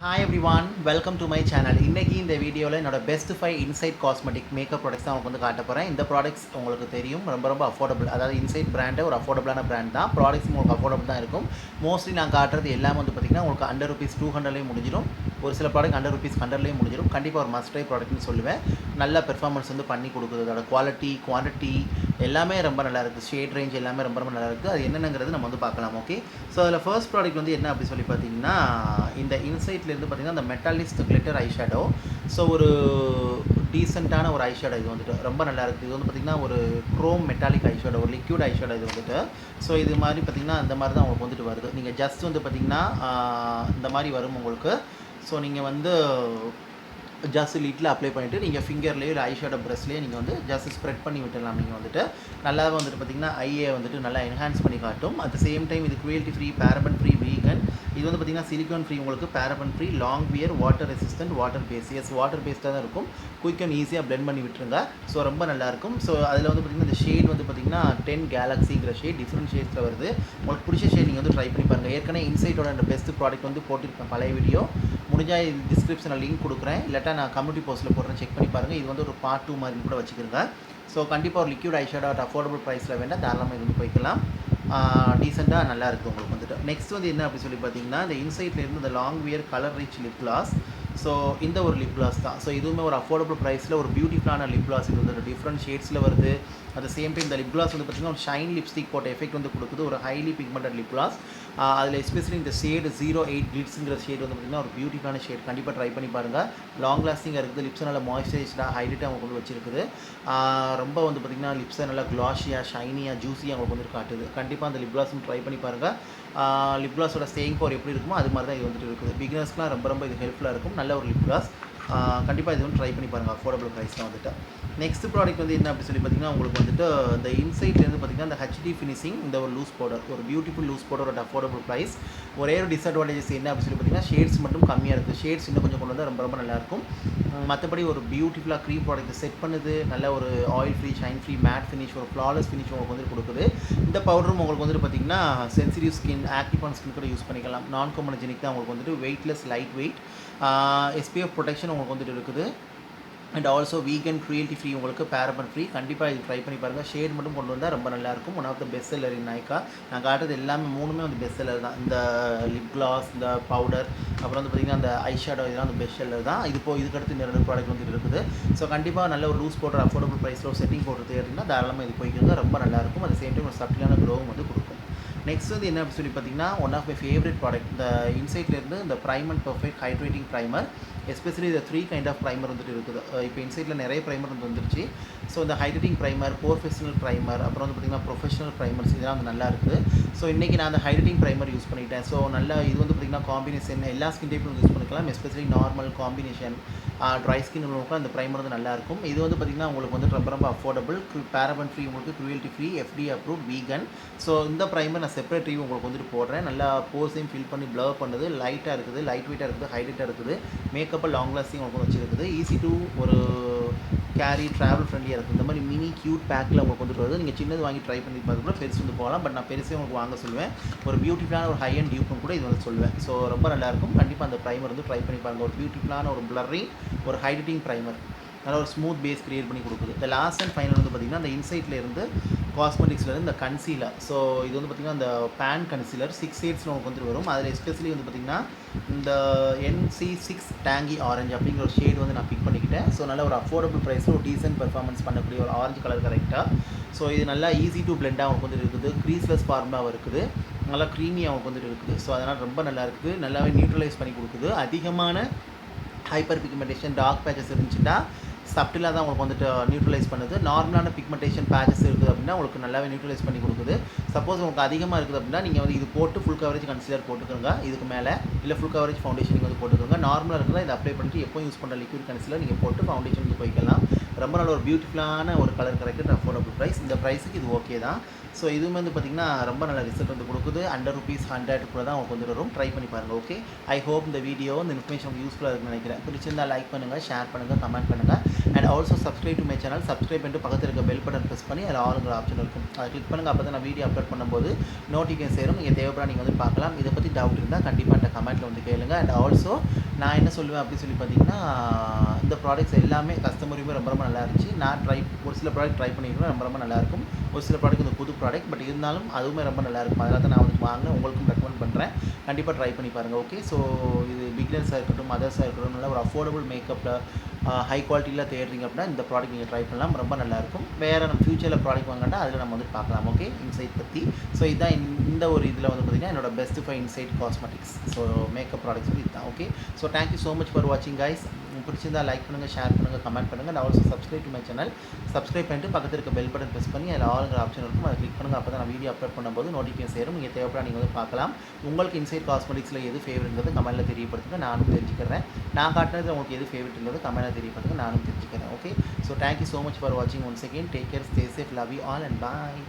Hi everyone, welcome to my channel. இன்னைக்கு இந்த வீடியோவில் என்னோட best 5 inside cosmetic makeup products தான் உங்களுக்கு வந்து காட்ட போகிறேன். இந்த ப்ராடக்ட்ஸ் உங்களுக்கு தெரியும் ரொம்ப அஃபோர்டபுள். அதாவது இன்சைட் பிராண்டு ஒரு அஃபோர்டபுளான பிராண்ட் தான். ப்ராடக்ட்ஸ் உங்களுக்கு அஃபோர்டபுள் தான் இருக்கும். மோஸ்ட்லி நான் காட்டுறது எல்லாமே வந்து பார்த்திங்கன்னா உங்களுக்கு அண்டர் ருபீஸ் 200லேயும் முடிஞ்சிடும். ஒரு சில ப்ராடக்ட் அண்டர் ருபீஸ் 100லேயும் முடிஞ்சிடும். கண்டிப்பாக ஒரு மஸ்ட் ட்ரை ப்ராடக்ட்னு சொல்லுவேன். நல்ல பெர்ஃபார்மன்ஸ் வந்து பண்ணி கொடுக்குது. அதோட குவாலிட்டி, குவான்டிட்டி எல்லாமே ரொம்ப நல்லா இருக்குது. ஷேட் ரேஞ்ச் எல்லாமே ரொம்ப நல்லா இருக்குது. அது என்னென்னங்கிறது நம்ம வந்து பார்க்கலாம். ஓகே, ஸோ அதில் ஃபர்ஸ்ட் ப்ராடக்ட் வந்து என்ன அப்படி சொல்லி பார்த்தீங்கன்னா, இந்த இன்சைட்லேருந்து பார்த்தீங்கன்னா அந்த மெட்டாலிஸ்ட் கிளிட்டர் ஐ ஷேடோ. ஸோ ஒரு டீசெண்டான ஒரு ஐ ஷேடோ இது வந்துட்டு ரொம்ப நல்லா இருக்குது. இது வந்து பார்த்திங்கன்னா ஒரு க்ரோம் மெட்டாலிக் ஐ ஷேடோ, ஒரு லிக்யூட் ஐ ஷேடோ இது வந்துட்டு. ஸோ இது மாதிரி பார்த்திங்கன்னா அந்த மாதிரி தான் உங்களுக்கு வந்துட்டு வருது. நீங்கள் ஜஸ்ட் வந்து பார்த்திங்கன்னா இந்த மாதிரி வரும் உங்களுக்கு. ஸோ நீங்கள் வந்து ஜஸ்ட் லிட்டில் அப்ளை பண்ணிவிட்டு நீங்கள் ஃபிங்கர்லேயே இல்லை ஐ ஷேடோ ப்ரெஷ்லேயே நீங்கள் வந்து ஜஸ்ட் ஸ்ப்ரெட் பண்ணி விட்டுடலாம். நீங்கள் வந்துட்டு நல்லாவே வந்துட்டு பார்த்திங்கன்னா ஐயை வந்துட்டு நல்லா என்ஹான்ஸ் பண்ணி காட்டும். அட் த சேம் டைம் இது cruelty free, paraben free, vegan. இது வந்து பார்த்திங்கன்னா சிலிக்கான் ஃப்ரீ, உங்களுக்கு paraben free, long wear, water resistant, water base. Yes, water பேஸ்ட்டாக தான் இருக்கும். குயிக் அண்ட் ஈஸியாக பிளெண்ட் பண்ணி விட்டுருங்க. ஸோ ரொம்ப நல்லாயிருக்கும். ஸோ அதில் வந்து பார்த்திங்கன்னா இந்த ஷேட் வந்து பார்த்திங்கன்னா 10 கேலக்ஸிங்கிற ஷேட் டிஃப்ரெண்ட் ஷேட்ஸில் வருது. உங்களுக்கு பிடிச்ச ஷேட் நீங்கள் வந்து ட்ரை பண்ணி பாருங்கள். ஏற்கனவே இன்சைட்டோட அந்த பெஸ்ட் ப்ராடக்ட் வந்து போட்டிருக்கேன் பழைய வீடியோ. முடிஞ்சால் இது டிஸ்கிரிப்ஷனில் லிங்க் கொடுக்குறேன், இல்லாட்டா நான் கம்யூனிட்டி போஸ்ட்டில் போடுறேன், செக் பண்ணி பாருங்கள். இது வந்து ஒரு பார்ட் 2 மாதிரி கூட வச்சுக்கிறேங்க. ஸோ கண்டிப்பாக ஒரு liquid eye shadow at affordable ப்ரைஸில் வேண்டாம், தாராளமாக இது வந்து போய்க்கலாம். டீசெண்டாக நல்லா இருக்குது உங்களுக்கு வந்துட்டு. நெக்ஸ்ட் வந்து என்ன அப்படி சொல்லி பார்த்தீங்கன்னா, இந்த இன்சைட்லேருந்து இந்த long wear colour rich lip gloss. So இந்த ஒரு லிப் கிளாஸ் தான். ஸோ இதுவுமே ஒரு அஃபோர்டபுள் ப்ரைஸில் ஒரு பியூட்டிஃபுல்லான லிப் கிளாஸ். இது வந்து டிஃப்ரெண்ட் ஷேட்ஸில் வருது. அட் த சேம் டைம் இந்த லிப் கிளாஸ் வந்து பார்த்திங்கன்னா ஒரு ஷைன் லிப்ஸ்டிக் போட்ட எஃபெக்ட் வந்து கொடுக்குது. ஒரு ஹைலி பிக்மெண்டட் லிப் கிளாஸ். அதில் எஸ்பெஷலி இந்த ஷேடு 08 கிளிட்ஸுங்கிற ஷேட் வந்து பார்த்திங்கன்னா ஒரு பியூட்டிஃபுல்லான ஷேட். கண்டிப்பாக ட்ரை பண்ணி பாருங்கள். லாங் லாஸ்டிங்காக இருக்குது. லிப்ஸை நல்லா மாய்ஸ்சரைஸ்டாக ஹைலைட்டாக அவங்க வந்து வச்சிருக்குது. ரொம்ப வந்து பார்த்திங்கன்னா லிப்ஸை நல்லா க்ளாஷியாக, ஷைனியாக, ஜூஸியாக அவங்களுக்கு வந்து காட்டுது. கண்டிப்பாக அந்த லிப் கிளாஸும் ட்ரை பண்ணி பாருங்கள். லிப் கிளாஸோட ஸ்டேயிங் பவர் எப்படி இருக்குமோ அது மாதிரி தான் இது வந்துட்டு இருக்குது. பிகினர்ஸ்க்குலாம் ரொம்ப இது ஹெல்ப்ஃபுல்லாக இருக்கும். நல்ல ஒரு லிப் கிளாஸ். கண்டிப்பாக இது வந்து ட்ரை பண்ணி பாருங்கள். அஃபோர்டபுள் ப்ரைஸ் தான் வந்துட்டு. நெக்ஸ்ட் ப்ராடக்ட் வந்து என்ன அப்படி சொல்லி பார்த்திங்கன்னா, உங்களுக்கு வந்துட்டு இந்த இன்சைட்லேருந்து பார்த்திங்கன்னா இந்த ஹெச்டி ஃபினிஷிங், இந்த ஒரு லூஸ் பவுடர், ஒரு பியூட்டிஃபுல் லூஸ் பவுடர், ஒரு அஃபோர்டபுள் ப்ரைஸ். ஒரே ஒரு டிஸ்அட்வான்டேஜஸ் என்ன அப்படி சொல்லி பார்த்திங்கன்னா, ஷேட்ஸ் மட்டும் கம்மியாக இருக்குது. ஷேட்ஸ் இன்னும் கொஞ்சம் கொண்டு வந்தால் ரொம்ப நல்லாயிருக்கும். மற்றபடி ஒரு பியூட்டிஃபுல்லாக க்ரீம் ப்ராடக்ட் செட் பண்ணுது. நல்ல ஒரு oil free, shine free, matte finish, ஒரு ஃப்ளாலஸ் ஃபினிஷ் உங்களுக்கு வந்து கொடுக்குது. இந்த பவுடரும் உங்களுக்கு வந்துட்டு பார்த்திங்கன்னா sensitive skin, active on skin கூட யூஸ் பண்ணிக்கலாம். நான் கார்சினோஜெனிக் தான். உங்களுக்கு வந்துட்டு weightless, light weight, SPF protection உங்களுக்கு வந்துட்டு இருக்குது. And also vegan, cruelty free, உங்களுக்கு பேரபன் ஃப்ரீ. கண்டிப்பாக இது ட்ரை பண்ணி பாருங்கள். ஷேட் மட்டும் கொண்டு வந்தால் ரொம்ப நல்லாயிருக்கும். One of the best seller in Nykaa. நான் காட்டுறது எல்லாமே மூணுமே வந்து பெஸ்ட் செல்லர் தான். இந்த லிப் கிளாஸ், இந்த பவுடர், அப்புறம் வந்து பார்த்திங்கன்னா அந்த ஐ ஷேடோ, இதெல்லாம் வந்து பெஸ்ட் செல்லர் தான். இதுக்கடுத்து இந்த 2 ப்ராடக்ட் வந்து இருக்குது. ஸோ கண்டிப்பாக நல்ல ஒரு லூஸ் பவுடர் அஃபோர்டபுள் ப்ரைஸில் ஒரு செட்டிங் பவுடர் தேடிங்கன்னா தாராளமாக இது போய்க்குங்க. ரொம்ப நல்லாயிருக்கும். அட் சேம் டைம் ஒரு சப்டிலான க்ளோவும் வந்து கொடுக்கும். நெக்ஸ்ட் வந்து என்ன சொல்லி பார்த்தீங்கன்னா, one of my favourite product இந்த இன்சைட்லேருந்து இந்த prime and perfect hydrating primer. Especially இந்த 3 கைண்ட் ஆஃப் ப்ரைமர் வந்துட்டு இருக்குது. இப்போ இன்சைட்டில் நிறைய ப்ரைமர் வந்துருச்சு. ஸோ இந்த ஹைட்ரேட்டிங் ப்ரைமர், ப்ரொஃபஷனல் ப்ரைமர், அப்புறம் வந்து பார்த்திங்கன்னா ப்ரொஃபஷனல் ப்ரைமர்ஸ், இதெல்லாம் வந்து நல்லா இருக்குது. ஸோ இன்றைக்கி நான் அந்த ஹைட்ரேட்டிங் ப்ரைமர் யூஸ் பண்ணிட்டேன். ஸோ நல்லா இது வந்து பார்த்திங்கன்னா காம்பினேஷன் எல்லா ஸ்கின் டைப்பும் யூஸ் பண்ணிக்கலாம். Especially normal, combination, dry skin உள்ளவங்களுக்கு அந்த ப்ரைமர் வந்து நல்லாயிருக்கும். இது வந்து பார்த்திங்கன்னா உங்களுக்கு வந்து ரொம்ப அஃபோர்டபுள், பேரபன் ஃப்ரீ, உங்களுக்கு cruelty free, FDA approve, vegan. So இந்த ப்ரைமர் நான் செப்பரேட் ரிவ்யூ உங்களுக்கு வந்துட்டு போடுறேன். நல்லா போர்ஸையும் ஃபில் பண்ணி ப்ளர் பண்ணுது. லைட்டாக இருக்குது, லைட் வெயிட்டாக இருக்குது, ஹைலைட்டாக இருக்குது. மேக்கப்பை லாங் லாஸ்டிங் உங்களுக்கு வச்சுருக்குது. ஈஸி டு ஒரு கேரி, ட்ராவல் ஃப்ரெண்ட்லியாக இருக்குது. இந்த மாதிரி மினி க்யூட் பேக்கில் உங்களுக்கு வந்துட்டு வருது. நீங்கள் சின்னது வாங்கி ட்ரை பண்ணி பார்த்து கூட பெருசு வந்து போகலாம். பட் நான் பெருசே உங்களுக்கு வாங்க சொல்லுவேன். ஒரு பியூட்டிஃபுல்லான ஒரு ஹை அண்ட் டியூப்னு கூட இது வந்து சொல்லுவேன். ஸோ ரொம்ப நல்லாயிருக்கும். கண்டிப்பாக அந்த ப்ரைமர் வந்து ட்ரை பண்ணி பாருங்கள். ஒரு பியூட்டிஃபுல்லான ஒரு பிளரிங், ஒரு ஹைலைட்டிங் ப்ரைமர், நல்ல ஒரு ஸ்மூத் பேஸ் க்ரியேட் பண்ணி கொடுக்குது. இந்த லாஸ்ட் அண்ட் ஃபைனல் வந்து பார்த்திங்கன்னா இந்த இன்சைட்லேருந்து காஸ்மெட்டிக்ஸ்லேருந்து இந்த கன்சீலர். ஸோ இது வந்து பார்த்திங்கன்னா இந்த பேன் கன்சீலர் 6 ஷேட்ஸில் உங்களுக்கு வந்துட்டு வரும். அதில் எஸ்பெஷலி வந்து பார்த்திங்கன்னா இந்த NC6 டேங்கி ஆரஞ்சு அப்படிங்கிற ஒரு ஷேட் வந்து நான் பிக் பண்ணிக்கிட்டேன். ஸோ நல்ல ஒரு அஃபோர்டபுள் ப்ரைஸில் ஒரு டீசென்ட் பெர்ஃபார்மன்ஸ் பண்ணக்கூடிய ஒரு ஆரஞ்சு கலர் கரெக்டாக. ஸோ இது நல்லா ஈஸி டு பிளெண்டாக அவங்களுக்கு வந்துட்டு இருக்குது. க்ரீஸ்லெஸ் ஃபார்முலாவும் இருக்குது. நல்லா க்ரீமியாக அவங்களுக்கு வந்துட்டு இருக்குது. ஸோ அதனால் ரொம்ப நல்லா இருக்குது. நல்லாவே நியூட்ரலைஸ் பண்ணி கொடுக்குது. அதிகமான ஹைப்பர் பிக்மெண்டேஷன், டார்க் பேச்சஸ் இருந்துச்சுன்னா சப்டிலாக தான் உங்களுக்கு வந்துட்டு நியூட்ரலைஸ் பண்ணுது. நார்மலான பிக்மெண்டேஷன் பேச்சஸ் இருக்குது அப்படின்னா உங்களுக்கு நல்லாவே நியூட்ரலைஸ் பண்ணி கொடுக்குது. சப்போஸ் உங்களுக்கு அதிகமாக இருக்குது அப்படின்னா நீங்கள் வந்து இது போட்டு ஃபுல் கவரேஜ் கன்சிலர் போட்டுக்கோங்க. இதுக்கு மேலே இல்லை ஃபுல் கவரேஜ் ஃபவுண்டேஷன் நீங்கள் வந்து போட்டுக்கோங்க. நார்மலாக இருக்கிறதா இதை அப்ளை பண்ணிட்டு எப்போ யூஸ் பண்ணுற லிக்விட் கன்சிலர் நீங்கள் போட்டு ஃபவுண்டேஷன் வந்து போய்க்கலாம். ரொம்ப நல்ல ஒரு பியூட்டிஃபுல்லான ஒரு கலர் கரெக்ட், அஃபோர்டபுள் ப்ரைஸ். இந்த ப்ரைஸுக்கு இது ஓகே தான். ஸோ இதுவுமே வந்து பார்த்திங்கன்னா ரொம்ப நல்ல ரிசல்ட் வந்து கொடுக்குது. அண்டர் ருபீஸ் 100 கூட தான் உங்களுக்கு வந்து வரும். ட்ரை பண்ணி பாருங்கள். ஓகே, ஐ ஹோப் இந்த வீடியோ இந்த இன்ஃபர்மேஷன் உங்களுக்கு யூஸ்ஃபுல்லாக இருக்குன்னு நினைக்கிறேன். பிடிச்சிருந்தால் லைக் பண்ணுங்கள், ஷேர் பண்ணுங்கள், கமெண்ட் பண்ணுங்கள். And also subscribe to my channel. Subscribe பண்ணிட்டு பக்கத்தில் இருக்க பெல் பட்டன் ப்ரெஸ் பண்ணி அதில் ஆளுங்கிற ஆப்ஷன் இருக்கும், அதை கிளிக் பண்ணுங்கள். அப்போ தான் நான் வீடியோ அப்லோட் பண்ணும்போது நோட்டிஃபிகேஷன் சேரும். நீங்கள் தேவைப்பட நீங்கள் வந்து பார்க்கலாம். இதை பற்றி டவுட் இருந்தால் கண்டிப்பாக அந்த கமெண்ட்டில் வந்து கேளுங்க. அண்ட் ஆல்சோ நான் என்ன சொல்லுவேன் அப்படின்னு சொல்லி பார்த்தீங்கன்னா, இந்த ப்ராடக்ட்ஸ் எல்லாமே கஸ்டமர் ரிவ்யூ ரொம்ப ரொம்ப நல்லா இருந்துச்சு. நான் ஒரு சில ப்ராடக்ட் ட்ரை பண்ணியிருக்கேன். ரொம்ப ரொம்ப நல்லாயிருக்கும். ஒரு சில ப்ராடக்ட் வந்து புது ப்ராடக்ட். பட் இருந்தாலும் அதுவுமே ரொம்ப நல்லாயிருக்கும். அதனால தான் நான் வந்து வாங்கினேன். உங்களுக்கும் ரெக்கமெண்ட் பண்ணுறேன். கண்டிப்பாக ட்ரை பண்ணி பாருங்கள். ஓகே. ஸோ இது பிகினர்ஸாக இருக்கட்டும், அதர்ஸாக இருக்கட்டும், நல்ல ஒரு அஃபோர்டபுள் மேக்கப்பில் ஹை குவாலிட்டியில் தேடுறீங்க அப்படின்னா இந்த ப்ராடக்ட் நீங்கள் ட்ரை பண்ணலாம். ரொம்ப நல்லாயிருக்கும். வேறு நம்ம ஃபியூச்சரில் ப்ராடக்ட் வாங்கினா அதில் நம்ம வந்து பார்க்கலாம். ஓகே. இன்சைட் பற்றி. ஸோ இதுதான் இந்த ஒரு இதில் வந்து பார்த்திங்கன்னா என்னோட best five inside cosmetics. So makeup products வந்து இதுதான். Okay. So thank you so much for வாட்சிங் கைஸ். பிடிச்சிருந்தா லைக் பண்ணுங்கள், ஷேர் பண்ணுங்கள், கமெண்ட் பண்ணுங்கள். நான் also subscribe to my channel. Subscribe பண்ணிட்டு பக்கத்தில் இருக்க பெல் பட்டன் ப்ரெஸ் பண்ணி அதில் ஆளுங்கிற ஆப்ஷன் இருக்கும். அதை கிளிக் பண்ணுங்கள். அப்போ தான் நான் வீடியோ அப்லோட் பண்ணும்போது நோட்டிஃபிகேஷன் சேரும். நீங்கள் தேவைப்பட நீங்கள் வந்து பார்க்கலாம். உங்களுக்கு இன்சைட் காஸ்மெட்டிக்ஸில் எது ஃபேவரட்ங்கிறது கமெண்ட்டில் தெரியப்படுத்துங்க. நானும் தெரிஞ்சுக்கிறேன். நான் காட்டினது உங்களுக்கு எது ஃபேவரட்ங்கிறது கமெண்ட்டில் தெரியப்படுத்துங்க. நானும் தெரிஞ்சுக்கிறேன். Okay. So thank you so much for வாட்சிங் once again. Take care, stay safe, love you all and bye.